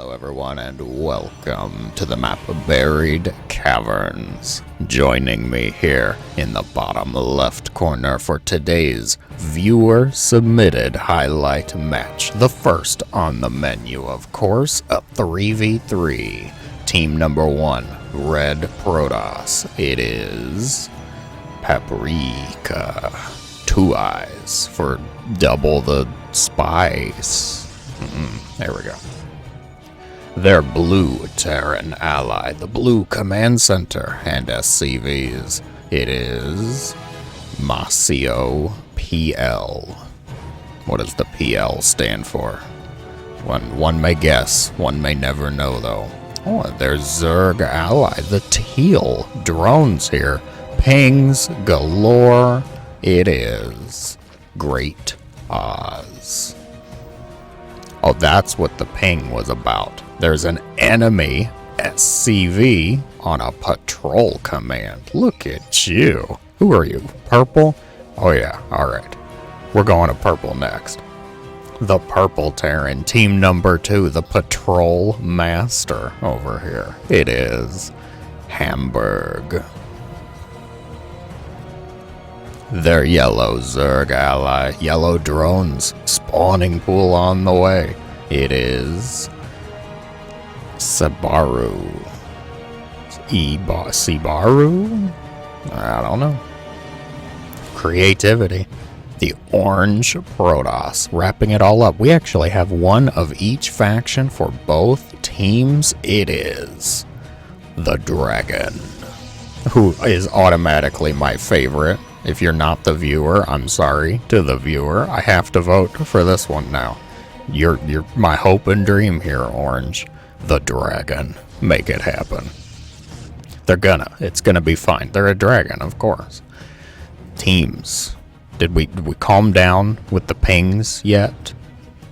Hello everyone and welcome to the map Buried Caverns. Joining me here in the bottom left corner for today's viewer submitted highlight match. The first on the menu, of course, a 3v3. Team number 1, Red Protoss. It is Paprika. 2 eyes for double the spice. There we go. Their blue Terran ally, the Blue Command Center, and SCVs. It is Masio PL. What does the PL stand for? One may guess, one may never know though. Oh, there's Zerg ally, the teal drones here. Pings galore. It is Great Oz. Oh, that's what the ping was about. There's an enemy SCV on a patrol command. Look at you. Who are you? Purple? Oh yeah, alright. We're going to purple next. The Purple Terran, team number 2, the Patrol Master over here. It is Hamburg. Their yellow Zerg ally, yellow drones, spawning pool on the way. It is Sabaru. Sibaru? I don't know. Creativity. The Orange Protoss, wrapping it all up. We actually have one of each faction for both teams. It is the Dragon, who is automatically my favorite. If you're not the viewer, I'm sorry to the viewer. I have to vote for this one now. You're my hope and dream here, Orange. The Dragon. Make it happen. It's gonna be fine. They're a dragon, of course. Teams. Did we calm down with the pings yet?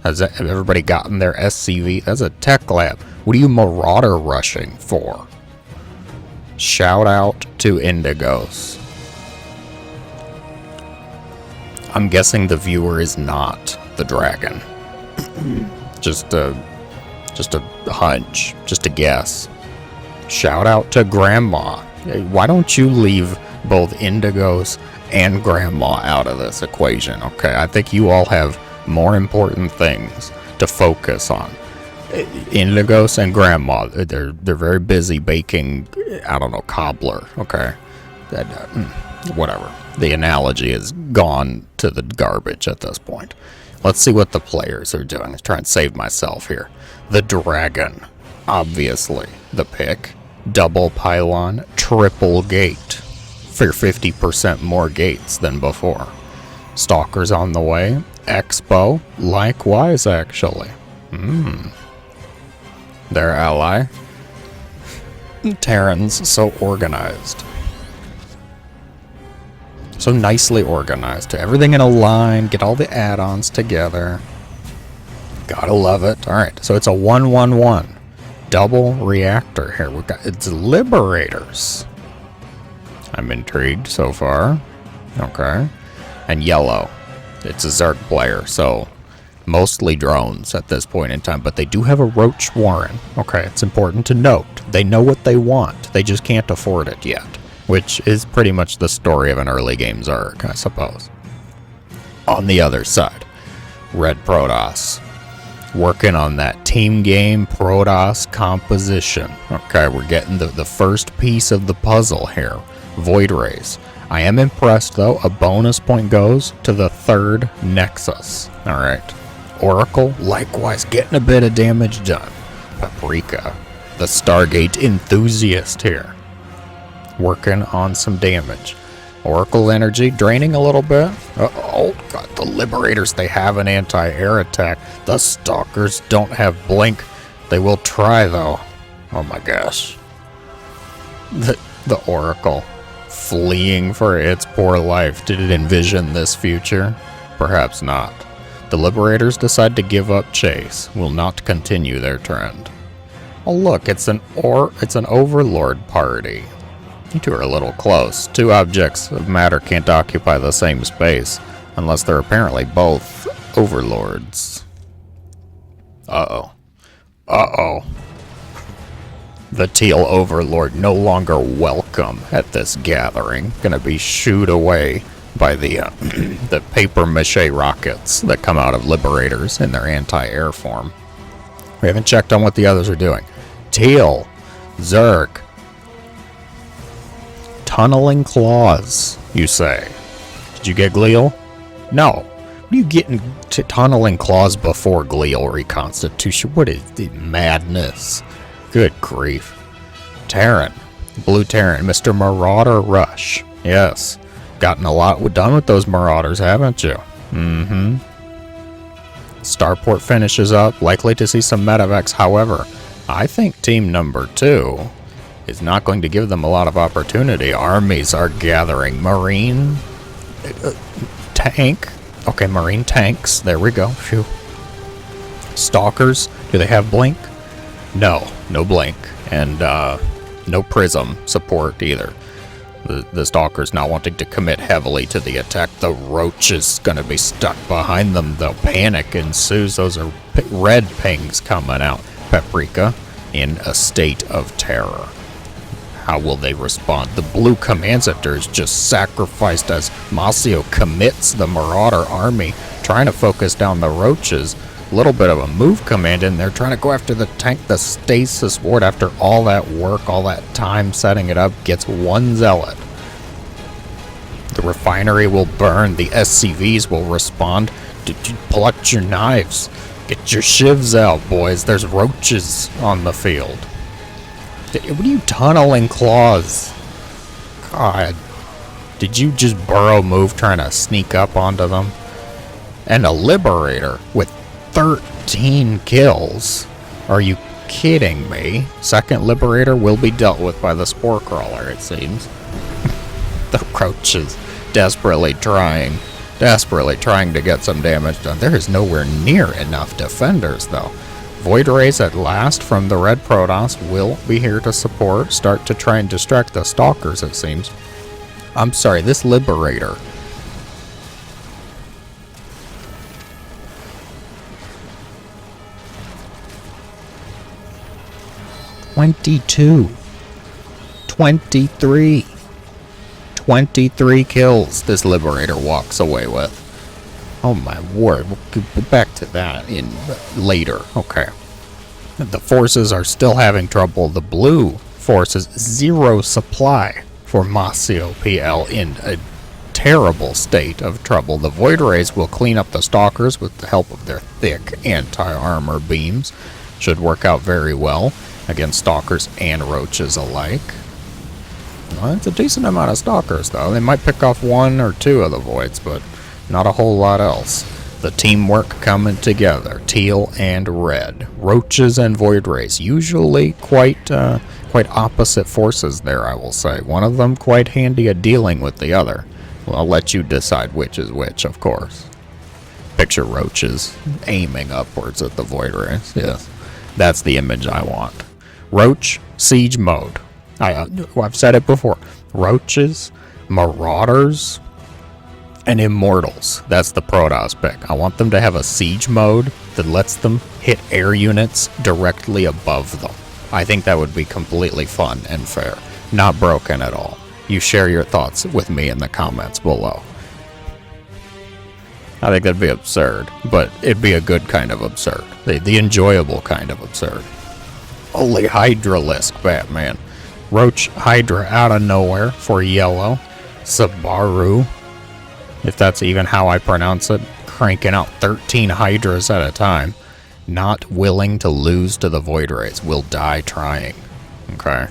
Have everybody gotten their SCV? That's a tech lab. What are you marauder rushing for? Shout out to Indigos. I'm guessing the viewer is not the dragon. just a hunch, just a guess. Shout out to Grandma. Why don't you leave both Indigos and Grandma out of this equation? Okay, I think you all have more important things to focus on. Indigos and Grandma, they're very busy baking, I don't know, cobbler. Okay, whatever. The analogy is gone to the garbage at this point. Let's see what the players are doing. Let's try and save myself here. The Dragon, obviously the pick. Double pylon, triple gate for 50% more gates than before. Stalkers on the way. Expo, likewise actually. Their ally. Terrans, so organized. So nicely organized. Everything in a line. Get all the add-ons together. Gotta love it. Alright, so it's a 1-1-1. Double reactor here. It's Liberators. I'm intrigued so far. Okay. And yellow. It's a Zerg player, so mostly drones at this point in time. But they do have a Roach Warren. Okay, it's important to note. They know what they want. They just can't afford it yet. Which is pretty much the story of an early game Zerg, I suppose. On the other side, Red Protoss. Working on that team game Protoss composition. Okay, we're getting the first piece of the puzzle here. Void Rays. I am impressed though. A bonus point goes to the 3rd Nexus. Alright. Oracle, likewise, getting a bit of damage done. Paprika, the Stargate enthusiast here. Working on some damage. Oracle energy draining a little bit. Oh god, the Liberators, they have an anti-air attack. The Stalkers don't have blink. They will try though. Oh my gosh. The Oracle fleeing for its poor life. Did it envision this future? Perhaps not. The Liberators decide to give up chase. Will not continue their trend. Oh look, it's an Overlord party. You two are a little close. 2 objects of matter can't occupy the same space unless they're apparently both overlords. Uh-oh. Uh-oh. The Teal Overlord no longer welcome at this gathering. Gonna be shooed away by the the paper-mache rockets that come out of Liberators in their anti-air form. We haven't checked on what the others are doing. Teal, Zerg. Tunneling claws, you say. Did you get Glial? No. What are you getting to tunneling claws before Glial reconstitution? What is the madness? Good grief. Terran. Blue Terran. Mr. Marauder Rush. Yes. Gotten a lot done with those Marauders, haven't you? Mm-hmm. Starport finishes up. Likely to see some medevacs. However, I think team number 2 is not going to give them a lot of opportunity. Armies are gathering. Marine... tank. Okay, Marine tanks. There we go. Phew. Stalkers. Do they have blink? No. No blink. And, no prism support either. The Stalker's not wanting to commit heavily to the attack. The Roach is going to be stuck behind them, though. Panic ensues. Those are red pings coming out. Paprika in a state of terror. How will they respond? The blue command center is just sacrificed as Masio commits the Marauder army, trying to focus down the Roaches. A little bit of a move command in there, trying to go after the tank. The stasis ward, after all that work, all that time setting it up, gets one zealot. The refinery will burn. The SCVs will respond. Pull out your knives. Get your shivs out, boys. There's Roaches on the field. What are you tunneling claws? God. Did you just burrow move trying to sneak up onto them? And a Liberator with 13 kills. Are you kidding me? Second Liberator will be dealt with by the Spore Crawler, it seems. The Roaches desperately trying to get some damage done. There is nowhere near enough defenders, though. Void Rays at last from the Red Protoss will be here to support, start to try and distract the Stalkers, it seems. I'm sorry, this Liberator. $22. 23. 23 kills this Liberator walks away with. Oh my word, we'll get back to that in later. Okay. The forces are still having trouble. The blue forces, zero supply for Masio PL in a terrible state of trouble. The Void Rays will clean up the Stalkers with the help of their thick anti-armor beams. Should work out very well against Stalkers and Roaches alike. Well, it's a decent amount of Stalkers, though. They might pick off 1 or 2 of the Voids, but not a whole lot else. The teamwork coming together. Teal and Red. Roaches and Void Rays. Usually quite opposite forces there, I will say. One of them quite handy at dealing with the other. Well, I'll let you decide which is which, of course. Picture Roaches aiming upwards at the Void Rays. Yes, that's the image I want. Roach, siege mode. I've said it before. Roaches, Marauders, and Immortals. That's the Protoss pick. I want them to have a siege mode that lets them hit air units directly above them. I think that would be completely fun and fair. Not broken at all. You share your thoughts with me in the comments below. I think that'd be absurd, but it'd be a good kind of absurd. The enjoyable kind of absurd. Holy Hydralisk, Batman. Roach Hydra out of nowhere for yellow. Sabaru, if that's even how I pronounce it, cranking out 13 Hydras at a time. Not willing to lose to the Void Rays. Will die trying. Okay.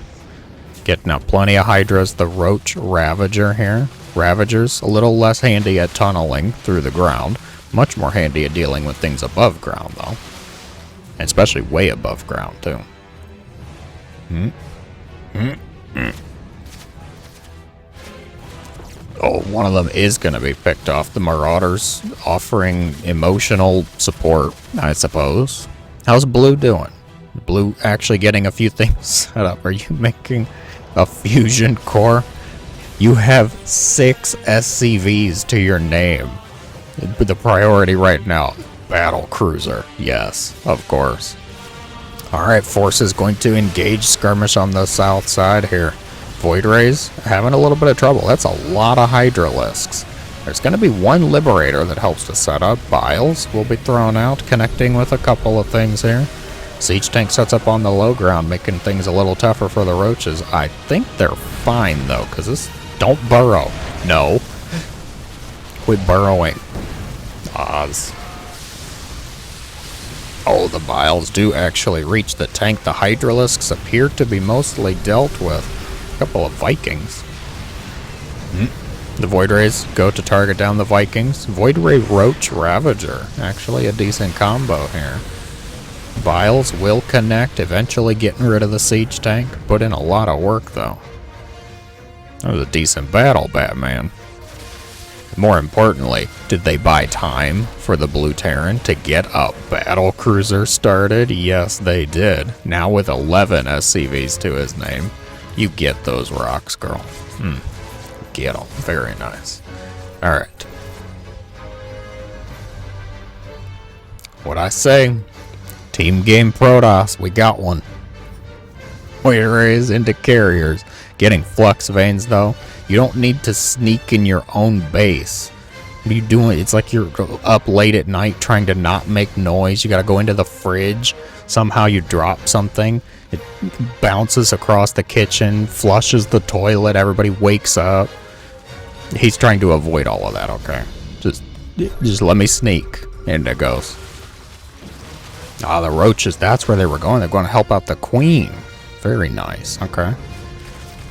Getting out plenty of Hydras. The Roach Ravager here. Ravagers, a little less handy at tunneling through the ground. Much more handy at dealing with things above ground, though. And especially way above ground, too. Oh, one of them is going to be picked off. The Marauders offering emotional support, I suppose. How's Blue doing? Blue actually getting a few things set up. Are you making a fusion core? You have 6 SCVs to your name. The priority right now, battle cruiser. Yes, of course. Alright, forces going to engage skirmish on the south side here. Void Rays having a little bit of trouble. That's a lot of Hydralisks. There's going to be one Liberator that helps to set up. Biles will be thrown out, connecting with a couple of things here. Siege Tank sets up on the low ground, making things a little tougher for the Roaches. I think they're fine, though, because this... Don't burrow. No. Quit burrowing. Oz. Oh, the Biles do actually reach the tank. The Hydralisks appear to be mostly dealt with. A couple of Vikings. The Void Rays go to target down the Vikings. Void Ray Roach Ravager. Actually a decent combo here. Biles will connect, eventually getting rid of the Siege Tank. Put in a lot of work, though. That was a decent battle, Batman. More importantly, did they buy time for the Blue Terran to get a battle cruiser started? Yes, they did. Now with 11 SCVs to his name. You get those rocks, girl. Get them. Very nice. Alright. What'd I say? Team game Protoss. We got one. Void Rays into carriers. Getting Flux Veins, though. You don't need to sneak in your own base. What are you doing? It's like you're up late at night trying to not make noise. You gotta go into the fridge. Somehow you drop something. It bounces across the kitchen, flushes the toilet, everybody wakes up. He's trying to avoid all of that, okay? Just let me sneak. Indigos. Ah, the Roaches, that's where they were going. They're going to help out the Queen. Very nice, okay.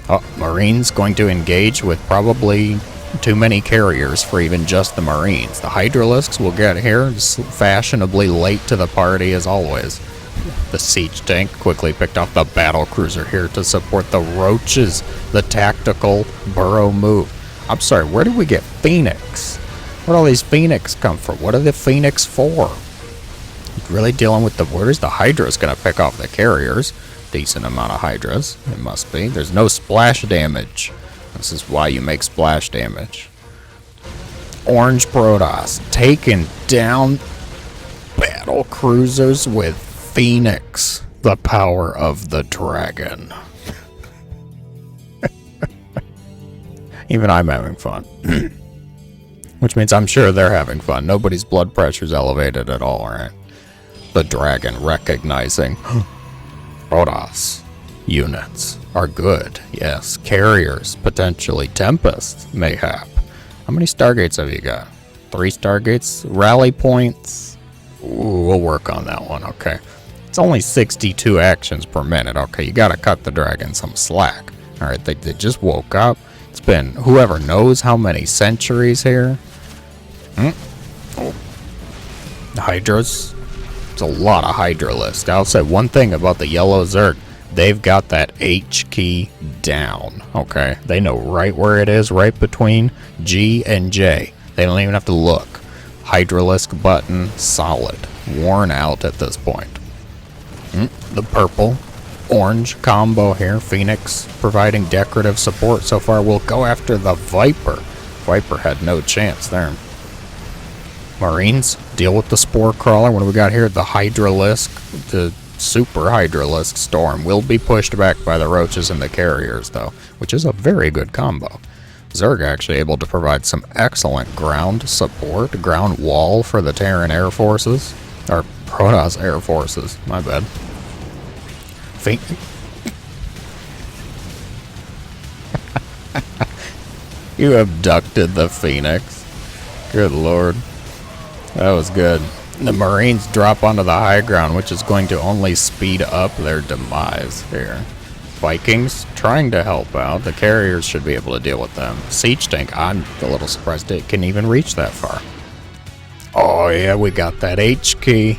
Oh, Marines going to engage with probably too many carriers for even just the Marines. The Hydralisks will get here, just fashionably late to the party as always. The Siege Tank quickly picked off the Battle Cruiser here to support the Roaches, the tactical burrow move. I'm sorry, where did we get Phoenix? Where'd all these Phoenix come from? What are the Phoenix for? Really dealing with the borders? The Hydra's gonna pick off the carriers. Decent amount of Hydras, it must be. There's no splash damage. This is why you make splash damage. Orange Protoss taking down battle cruisers with Phoenix, the power of the dragon. Even I'm having fun. Which means I'm sure they're having fun. Nobody's blood pressure's elevated at all, right? The dragon recognizing Protoss units are good. Yes, carriers, potentially. Tempest, mayhap. How many Stargates have you got? 3 Stargates? Rally points? Ooh, we'll work on that one, okay. It's only 62 actions per minute, okay. You gotta cut the dragon some slack. Alright, they just woke up. It's been whoever knows how many centuries here. Oh. Hydras. It's a lot of Hydralisks. I'll say one thing about the Yellow Zerg. They've got that H key down, okay? They know right where it is, right between G and J. They don't even have to look. Hydralisk button, solid. Worn out at this point. The purple, orange combo here. Phoenix providing decorative support so far. We'll go after the Viper. Viper had no chance there. Marines, deal with the Spore Crawler. What do we got here? The Hydralisk, the Super Hydralisk Storm will be pushed back by the Roaches and the Carriers, though, which is a very good combo. Zerg actually able to provide some excellent ground support, ground wall for the Terran Air Forces, or Protoss Air Forces, my bad. You abducted the Phoenix. Good lord. That was good. The Marines drop onto the high ground, which is going to only speed up their demise here. Vikings trying to help out. The carriers should be able to deal with them. Siege Tank, I'm a little surprised it can even reach that far. Oh yeah, we got that H key.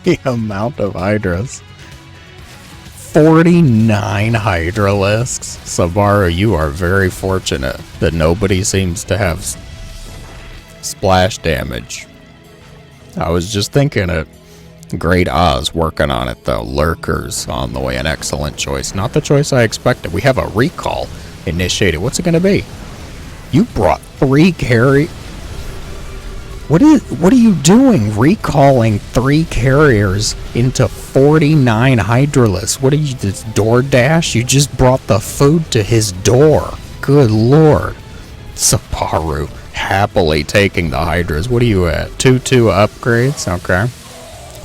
The amount of Hydras. 49 Hydralisks. Sabaru, you are very fortunate that nobody seems to have splash damage. I was just thinking it. Great Oz working on it though. Lurkers on the way. An excellent choice. Not the choice I expected. We have a recall initiated. What's it going to be? You brought 3 carry... What are you doing? Recalling 3 carriers into 49 Hydralisks. What are you, this DoorDash? You just brought the food to his door. Good lord. Sabaru happily taking the Hydras. What are you at? 2-2 upgrades? Okay.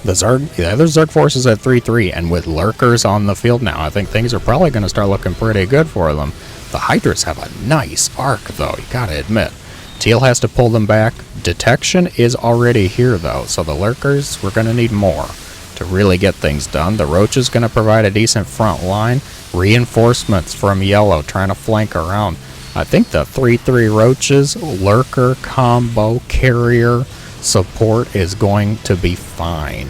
The other Zerg force is at 3-3, and with lurkers on the field now, I think things are probably going to start looking pretty good for them. The Hydras have a nice arc, though, you gotta admit. Teal has to pull them back. Detection is already here, though, so the lurkers, we're going to need more to really get things done. The Roach is going to provide a decent front line. Reinforcements from Yellow trying to flank around. I think the 3-3 Roaches, lurker, combo, carrier support is going to be fine.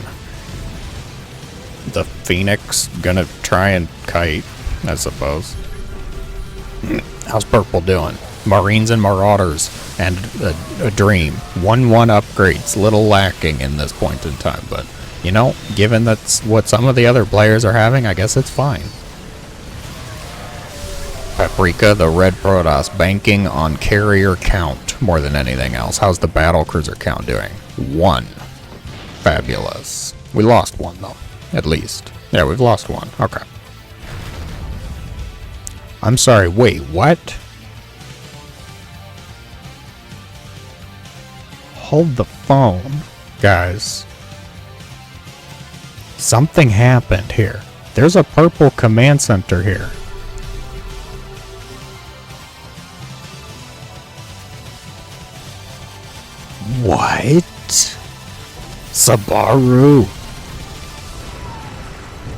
The Phoenix going to try and kite, I suppose. How's Purple doing? Marines and Marauders and a Dream. 1-1 upgrades. Little lacking in this point in time, but, you know, given that's what some of the other players are having, I guess it's fine. Paprika, the red Protoss, banking on carrier count more than anything else. How's the battle cruiser count doing? 1. Fabulous. We lost 1, though. At least. Yeah, we've lost 1. Okay. I'm sorry, wait, what? Hold the phone, guys. Something happened here. There's a purple command center here. What? Sabaru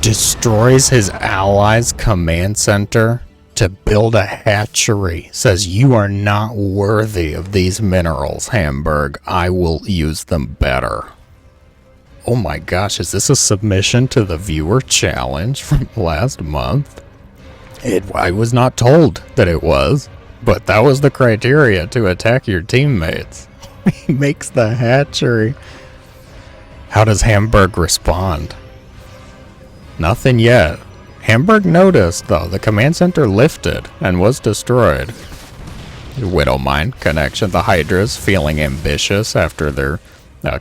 destroys his allies' command center to build a hatchery. Says, you are not worthy of these minerals, Hamburg. I will use them better. Oh my gosh, is this a submission to the viewer challenge from last month? I was not told that it was, but that was the criteria to attack your teammates. He makes the hatchery. How does Hamburg respond? Nothing yet. Hamburg noticed, though, the command center lifted and was destroyed. Widowmine connection. The Hydras feeling ambitious after their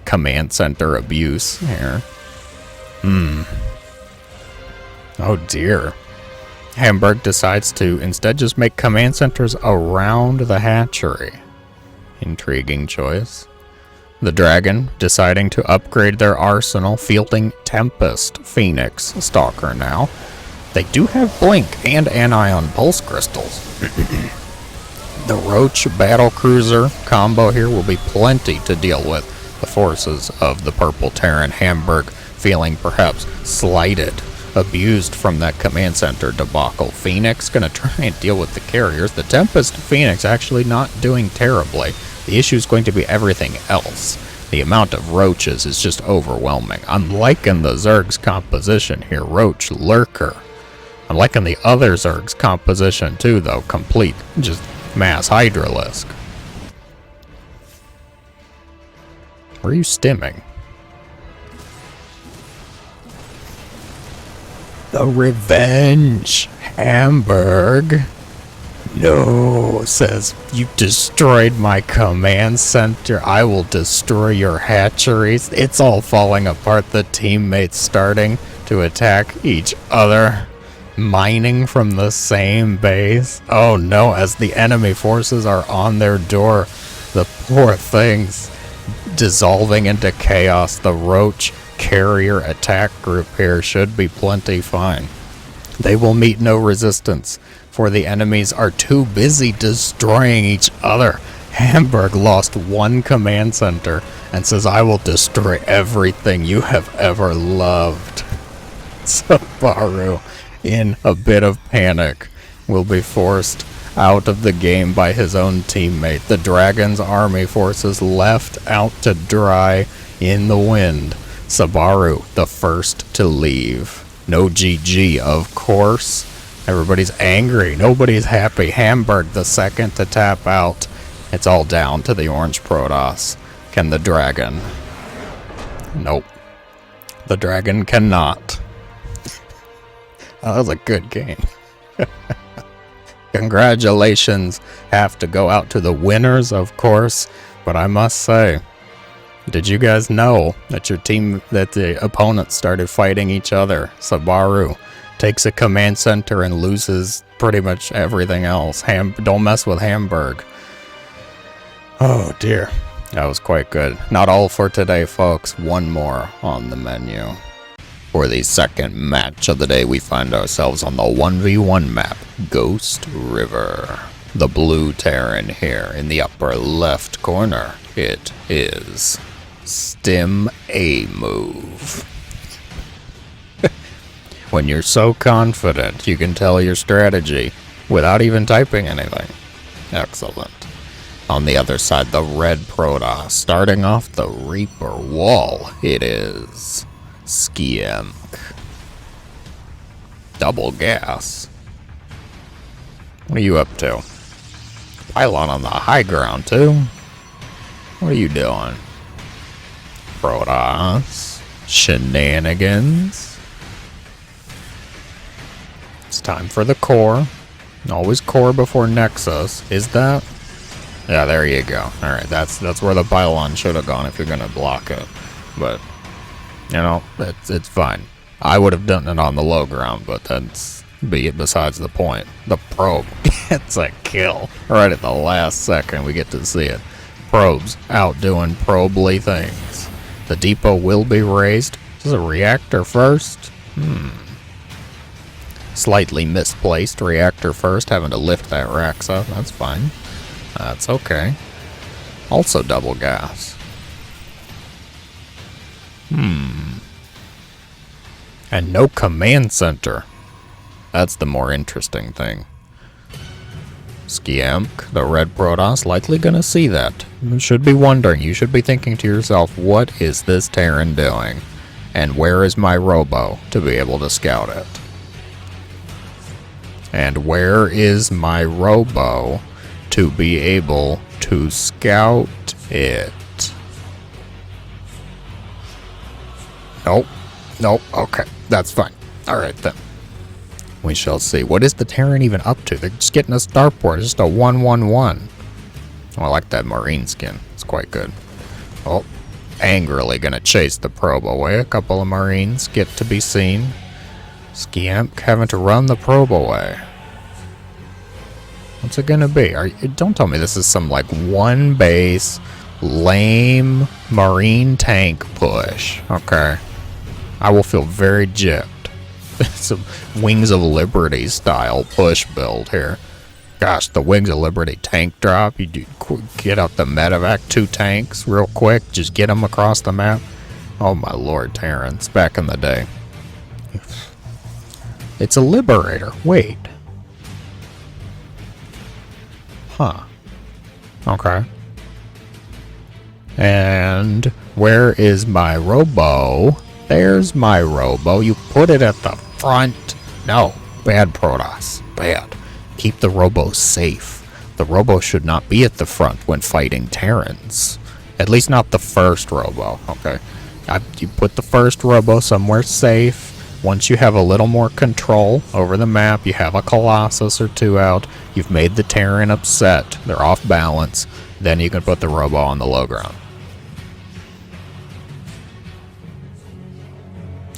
command center abuse here. Oh dear. Hamburg decides to instead just make command centers around the hatchery. Intriguing choice. The Dragon deciding to upgrade their arsenal, fielding Tempest Phoenix Stalker now. They do have Blink and Anion Pulse Crystals. The Roach Battle Cruiser combo here will be plenty to deal with the forces of the Purple Terran. Hamburg feeling perhaps slighted, abused from that command center debacle. Phoenix gonna try and deal with the carriers. The Tempest Phoenix actually not doing terribly. The issue is going to be everything else. The amount of Roaches is just overwhelming. I'm liking the Zerg's composition here. Roach, Lurker. I'm liking the other Zerg's composition too, though. Complete, just mass Hydralisk. Where are you stimming? The Revenge, Hamburg. No, says, you destroyed my command center. I will destroy your hatcheries. It's all falling apart. The teammates starting to attack each other. Mining from the same base. Oh no, as the enemy forces are on their door. The poor things dissolving into chaos. The Roach carrier attack group here should be plenty fine. They will meet no resistance, for the enemies are too busy destroying each other. Hamburg lost 1 command center and says, I will destroy everything you have ever loved. Sabaru, in a bit of panic, will be forced out of the game by his own teammate. The Dragon's army forces left out to dry in the wind. Sabaru, the first to leave. No GG, of course. Everybody's angry. Nobody's happy. Hamburg, the second to tap out. It's all down to the orange Protoss. Can the Dragon? Nope. The Dragon cannot. Oh, that was a good game. Congratulations have to go out to the winners, of course. But I must say, Did you guys know that that the opponents started fighting each other? So Maru takes a command center and loses pretty much everything else. Don't mess with Hamburg. Oh dear. That was quite good. Not all for today, folks. One more on the menu. For the second match of the day, we find ourselves on the 1v1 map, Ghost River. The blue Terran here in the upper left corner. It is Stim A move. When you're so confident, you can tell your strategy without even typing anything. Excellent. On the other side, the red Protoss, starting off the Reaper wall, it is Clem. Double gas. What are you up to? Pylon on the high ground, too? What are you doing? Protoss. Shenanigans. It's time for the core. Always core before Nexus. Is that? Yeah, there you go. Alright, that's where the pylon should have gone if you're gonna block it. But, you know, it's fine. I would have done it on the low ground, but that's besides the point. The probe gets a kill. Right at the last second we get to see it. Probes out doing probely things. The depot will be raised. Is a reactor first? Slightly misplaced reactor first, having to lift that Raxa. That's fine. That's okay. Also double gas. And no command center. That's the more interesting thing. Skiamk, the red Protoss, likely gonna see that. You should be wondering, you should be thinking to yourself, what is this Terran doing? And where is my robo to be able to scout it? And where is my robo to be able to scout it? Nope, okay, that's fine. Alright then. We shall see. What is the Terran even up to? They're just getting a starport. It's just a 1-1-1. Oh, I like that marine skin. It's quite good. Oh, angrily gonna chase the probe away. A couple of marines get to be seen. Skiamp having to run the probe away. What's it gonna be? Don't tell me this is some like one base lame marine tank push. Okay. I will feel very gypped. Some Wings of Liberty style push build here. Gosh, the Wings of Liberty tank drop. You do get out the medevac 2 tanks real quick. Just get them across the map. Oh my lord, Terrans. Back in the day. It's a Liberator. Wait. Huh. Okay. And where is my robo? There's my robo. You put it at the front. No. Bad Protoss. Bad. Keep the robo safe. The robo should not be at the front when fighting Terrans. At least not the first robo. Okay. You put the first robo somewhere safe. Once you have a little more control over the map, you have a Colossus or 2 out, you've made the Terran upset, they're off balance, then you can put the robo on the low ground.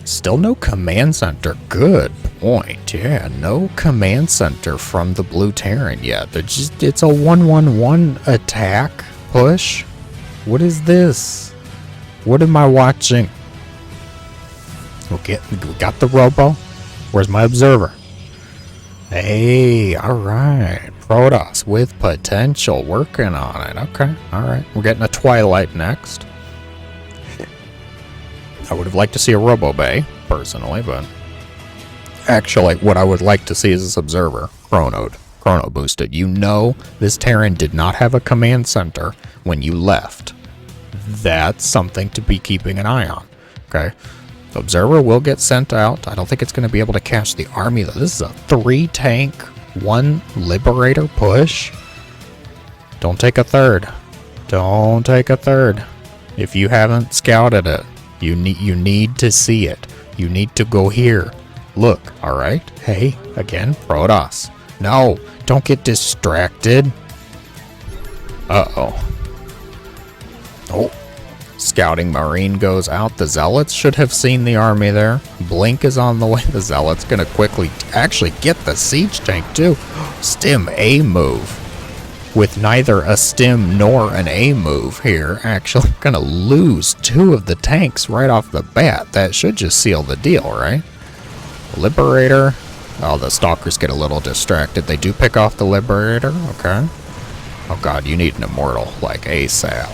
Still no command center. Good point. Yeah, no command center from the blue Terran yet. It's a 1-1-1 attack push. What is this? What am I watching? We got the robo. Where's my observer? Hey, alright. Protoss with potential. Working on it. Okay, alright. We're getting a Twilight next. I would have liked to see a Robo Bay, personally, but actually, what I would like to see is this observer, Chrono boosted. You know this Terran did not have a command center when you left. That's something to be keeping an eye on. Okay, the observer will get sent out. I don't think it's going to be able to catch the army, though. This is a 3-tank, 1 Liberator push. Don't take a third. Don't take a third. If you haven't scouted it, you need to see it. You need to go here. Look, alright? Hey, again, Protoss. No, don't get distracted. Uh-oh. Oh, Scouting Marine goes out. The Zealots should have seen the army there. Blink is on the way. The Zealot's gonna quickly actually get the siege tank too. Stim A move. With neither a stim nor an A move here, actually gonna lose 2 of the tanks right off the bat. That should just seal the deal, right? Liberator. Oh, the Stalkers get a little distracted. They do pick off the Liberator. Okay. Oh god, you need an Immortal, like ASAP.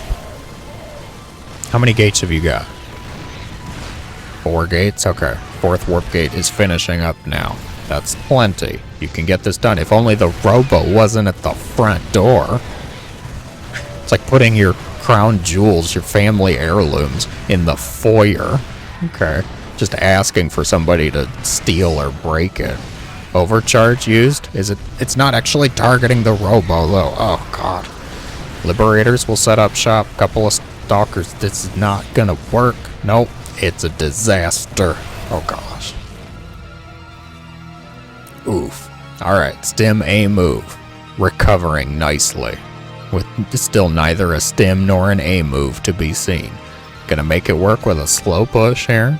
How many gates have you got? 4 gates? Okay. 4th warp gate is finishing up now. That's plenty. You can get this done. If only the robo wasn't at the front door. It's like putting your crown jewels, your family heirlooms, in the foyer. Okay. Just asking for somebody to steal or break it. Overcharge used? Is it? It's not actually targeting the robo though. Oh god. Liberators will set up shop. Couple of Stalkers. This is not gonna work. Nope. It's a disaster. Oh gosh. Oof. Alright, stim A move. Recovering nicely. With still neither a stim nor an A move to be seen. Gonna make it work with a slow push here.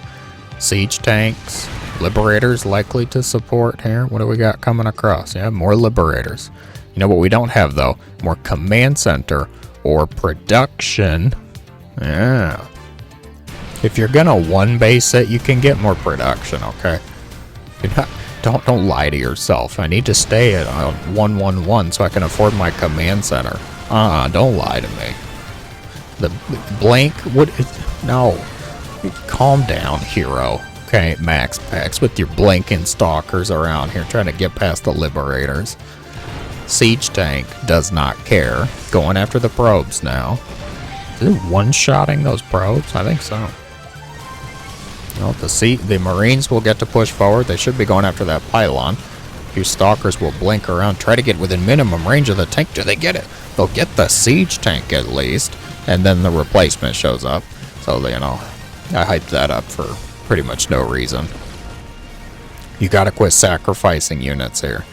Siege tanks. Liberators likely to support here. What do we got coming across? Yeah, more Liberators. You know what we don't have though? More command center or production. Yeah. If you're gonna one base it, you can get more production, okay? You're not, don't lie to yourself. I need to stay at 111 so I can afford my command center. Don't lie to me. The blank, what is, no. Calm down, hero. Okay, Max Packs with your blinking Stalkers around here trying to get past the Liberators. Siege tank does not care. Going after the probes now. Is it one-shotting those probes? I think so. Well, the Marines will get to push forward. They should be going after that pylon. Your Stalkers will blink around, try to get within minimum range of the tank. Do they get it? They'll get the siege tank at least. And then the replacement shows up. So, you know, I hyped that up for pretty much no reason. You gotta quit sacrificing units here.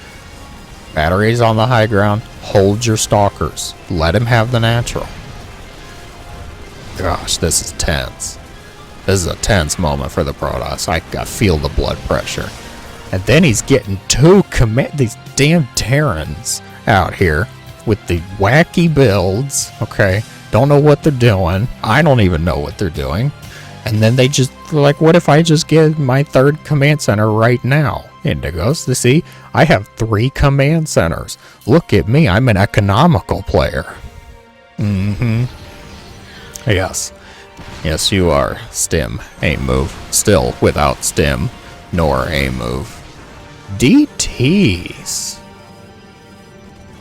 Batteries on the high ground. Hold your Stalkers. Let him have the natural. Gosh, this is tense. This is a tense moment for the Protoss. I feel the blood pressure. And then he's getting these damn Terrans out here with the wacky builds. Okay, don't know what they're doing. I don't even know what they're doing. And then they just were like, what if I just get my 3rd command center right now? Indigos, to see, I have 3 command centers. Look at me, I'm an economical player. Yes. Yes, you are. Stim, A move. Still without stim, nor A move. DTs.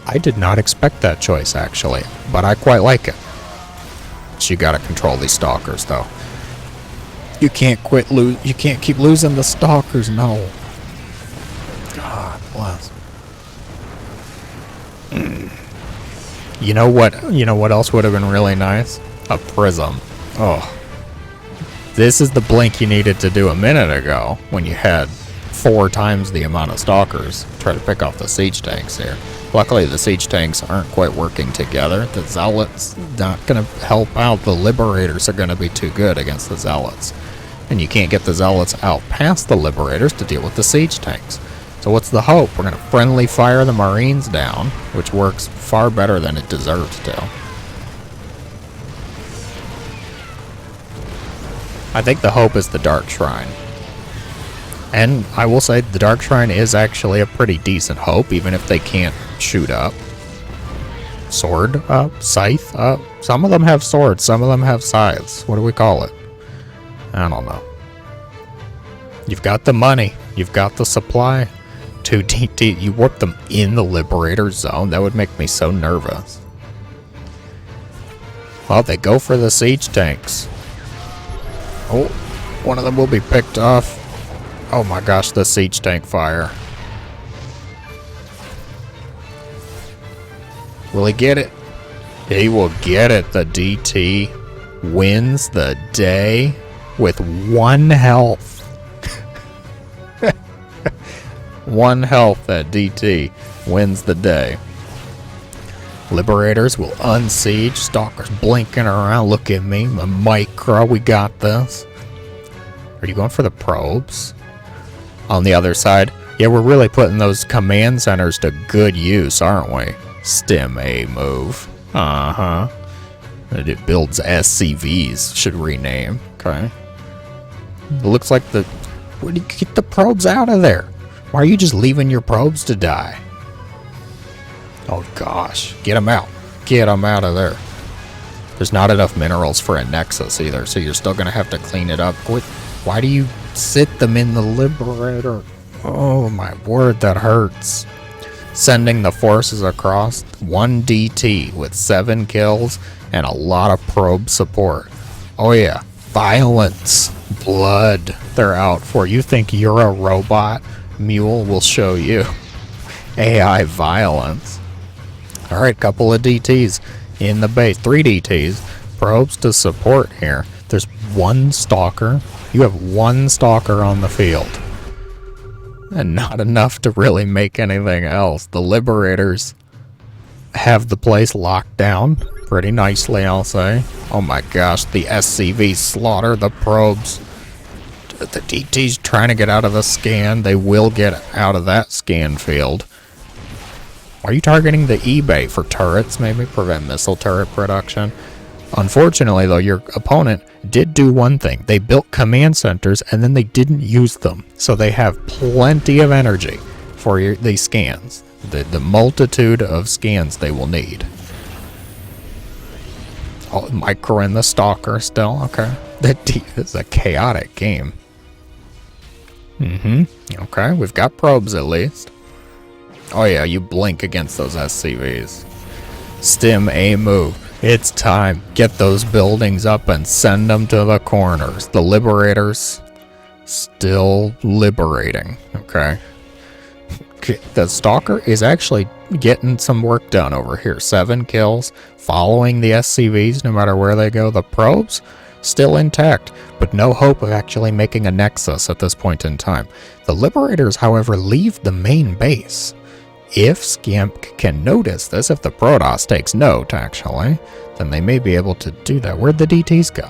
I did not expect that choice, actually, but I quite like it. But you gotta control these Stalkers, though. You can't you can't keep losing the Stalkers, no. God bless. You know what else would have been really nice? A prism. Oh. This is the blink you needed to do a minute ago when you had 4 times the amount of Stalkers. Try to pick off the siege tanks here. Luckily the siege tanks aren't quite working together. The Zealots not gonna help out. The Liberators are gonna be too good against the Zealots. And you can't get the Zealots out past the Liberators to deal with the siege tanks. So what's the hope? We're going to friendly fire the Marines down, which works far better than it deserves to. I think the hope is the Dark Shrine. And I will say the Dark Shrine is actually a pretty decent hope, even if they can't shoot up. Sword up, scythe up. Some of them have swords, some of them have scythes. What do we call it? I don't know. You've got the money. You've got the supply. 2 DT. You warp them in the Liberator zone. That would make me so nervous. Well, they go for the siege tanks. Oh, one of them will be picked off. Oh my gosh, the siege tank fire. Will he get it? He will get it. The DT wins the day with 1 health. 1 health, that DT wins the day. Liberators will unsiege. Stalkers blinking around. Look at me. The micro. We got this. Are you going for the probes? On the other side. Yeah, we're really putting those command centers to good use, aren't we? Stim A move. Uh-huh. It builds SCVs. Should rename. Okay. It looks like the... Where do you get the probes out of there? Why are you just leaving your probes to die? Oh gosh. Get them out. Get them out of there. There's not enough minerals for a nexus either, so you're still going to have to clean it up. Why do you sit them in the Liberator? Oh my word, that hurts. Sending the forces across. 1 DT with 7 kills and a lot of probe support. Oh yeah. Violence. Blood. They're out for. You think you're a robot? Mule will show you. AI violence. Alright, couple of DTs in the base. 3 DTs. Probes to support here. There's 1 stalker. You have 1 stalker on the field. And not enough to really make anything else. The Liberators have the place locked down pretty nicely, I'll say. Oh my gosh, the SCVs slaughter the probes. The DT's trying to get out of the scan. They will get out of that scan field. Are you targeting the eBay for turrets, maybe? Prevent missile turret production? Unfortunately, though, your opponent did do one thing. They built command centers, and then they didn't use them. So they have plenty of energy for these scans. The multitude of scans they will need. Oh, micro and the stalker still. Okay. This is a chaotic game. Okay, we've got probes at least. Oh yeah, you blink against those SCVs. Stim A move. It's time. Get those buildings up and send them to the corners. The Liberators still liberating. Okay. The Stalker is actually getting some work done over here. 7 kills. Following the SCVs no matter where they go. The probes still intact, but no hope of actually making a nexus at this point in time. The Liberators, however, leave the main base. If Scamp can notice this, if the Protoss takes note, actually, then they may be able to do that. Where'd the DTs go?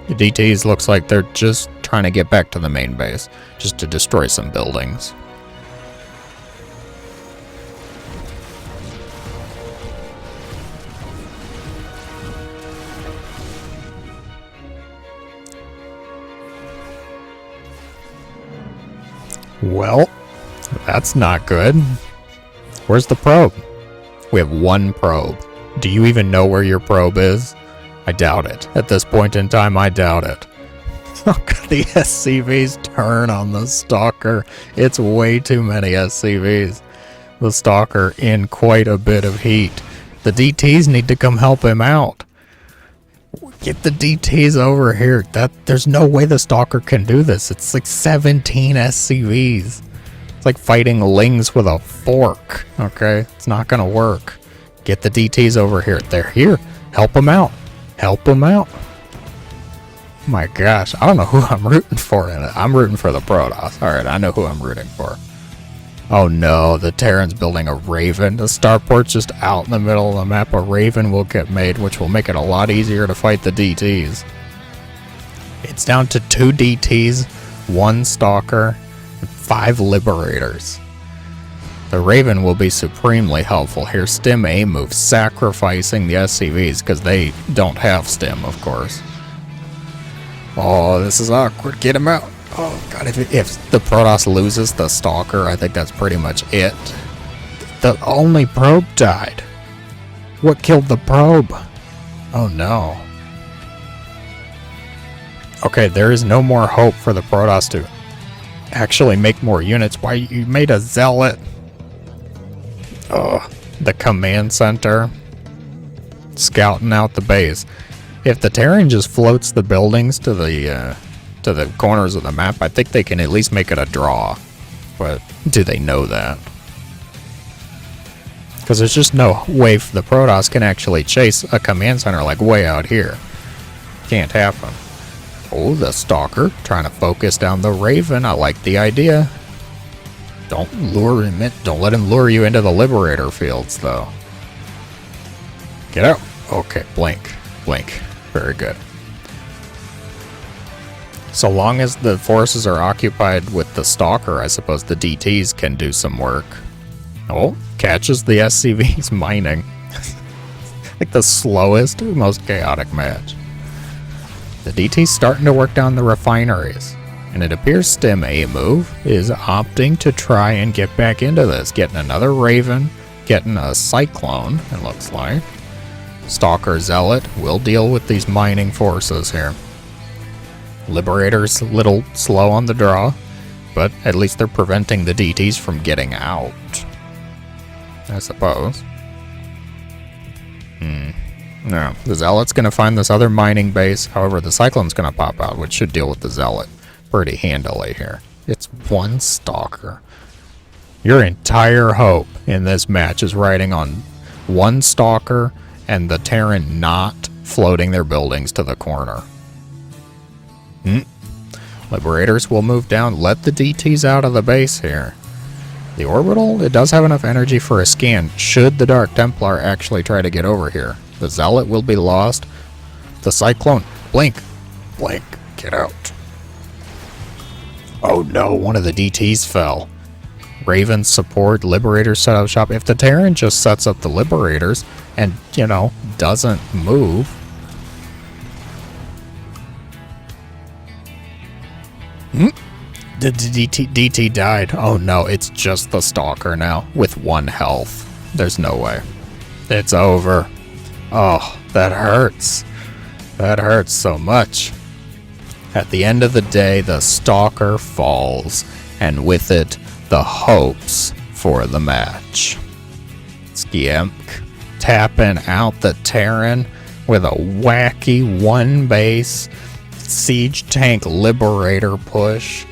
The DTs looks like they're just trying to get back to the main base, just to destroy some buildings. Well, that's not good. Where's the probe? We have 1 probe. Do you even know where your probe is? I doubt it. At this point in time, I doubt it. Look at the SCVs turn on the Stalker. It's way too many SCVs. The Stalker in quite a bit of heat. The DTs need to come help him out. Get the DTs over here. There's no way the Stalker can do this. It's like 17 SCVs. It's like fighting lings with a fork. Okay? It's not gonna work. Get the DTs over here. They're here. Help them out. Help them out. My gosh. I don't know who I'm rooting for in it. I'm rooting for the Protoss. Alright, I know who I'm rooting for. Oh no, the Terran's building a Raven. The starport's just out in the middle of the map. A Raven will get made, which will make it a lot easier to fight the DTs. It's down to 2 DTs, 1 Stalker, and 5 Liberators. The Raven will be supremely helpful here. Stim A move, sacrificing the SCVs, because they don't have Stim, of course. Oh, this is awkward. Get him out. Oh god, if the Protoss loses the Stalker, I think that's pretty much it. The only probe died. What killed the probe? Oh no. Okay, there is no more hope for the Protoss to actually make more units. Why, you made a Zealot? Oh, the command center. Scouting out the base. If the Terran just floats the buildings to the corners of the map, I think they can at least make it a draw. But do they know that? Because there's just no way the Protoss can actually chase a command center like way out here. Can't happen. Oh, the Stalker trying to focus down the Raven. I like the idea. Don't let him lure you into the Liberator fields, though. Get out. Okay, blink. Blink. Very good. So long as the forces are occupied with the Stalker, I suppose the DTs can do some work. Oh, catches the SCVs mining. Like the slowest, most chaotic match. The DT's starting to work down the refineries. And it appears Stim A move is opting to try and get back into this. Getting another Raven, getting a Cyclone, it looks like. Stalker Zealot will deal with these mining forces here. Liberator's a little slow on the draw, but at least they're preventing the DTs from getting out, I suppose. No, the Zealot's going to find this other mining base. However, the Cyclone's going to pop out, which should deal with the Zealot pretty handily here. It's one Stalker. Your entire hope in this match is riding on one Stalker and the Terran not floating their buildings to the corner. Liberators will move down. Let the DTs out of the base here. The Orbital, it does have enough energy for a scan should the Dark Templar actually try to get over here. The Zealot will be lost. The Cyclone, blink. Blink. Get out. Oh no, one of the DTs fell. Raven support, Liberators set up shop. If the Terran just sets up the Liberators and, doesn't move. The DT died. Oh no, it's just the Stalker now with 1 health. There's no way. It's over. Oh, that hurts. That hurts so much. At the end of the day, the Stalker falls, and with it, the hopes for the match. Skiemk tapping out the Terran with a wacky 1-base siege tank Liberator push.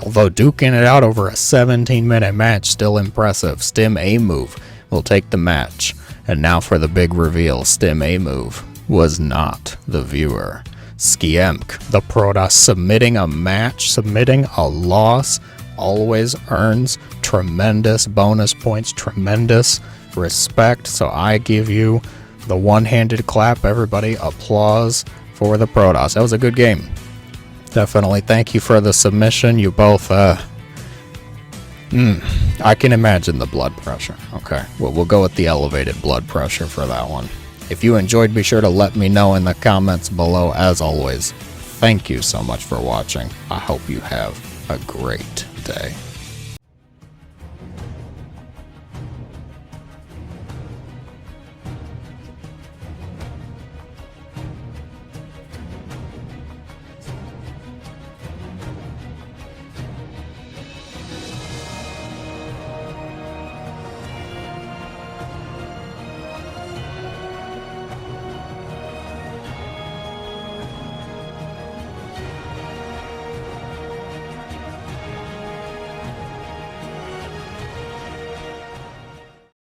Although duking it out over a 17-minute match, still impressive. Stim A move will take the match. And now for the big reveal, Stim A move was not the viewer. Skiemk, the Protoss, submitting a match, submitting a loss, always earns tremendous bonus points, tremendous respect. So I give you the one-handed clap, everybody. Applause for the Protoss. That was a good game. Definitely. Thank you for the submission. You both, I can imagine the blood pressure. Okay, well, we'll go with the elevated blood pressure for that one. If you enjoyed, be sure to let me know in the comments below. As always, thank you so much for watching. I hope you have a great day.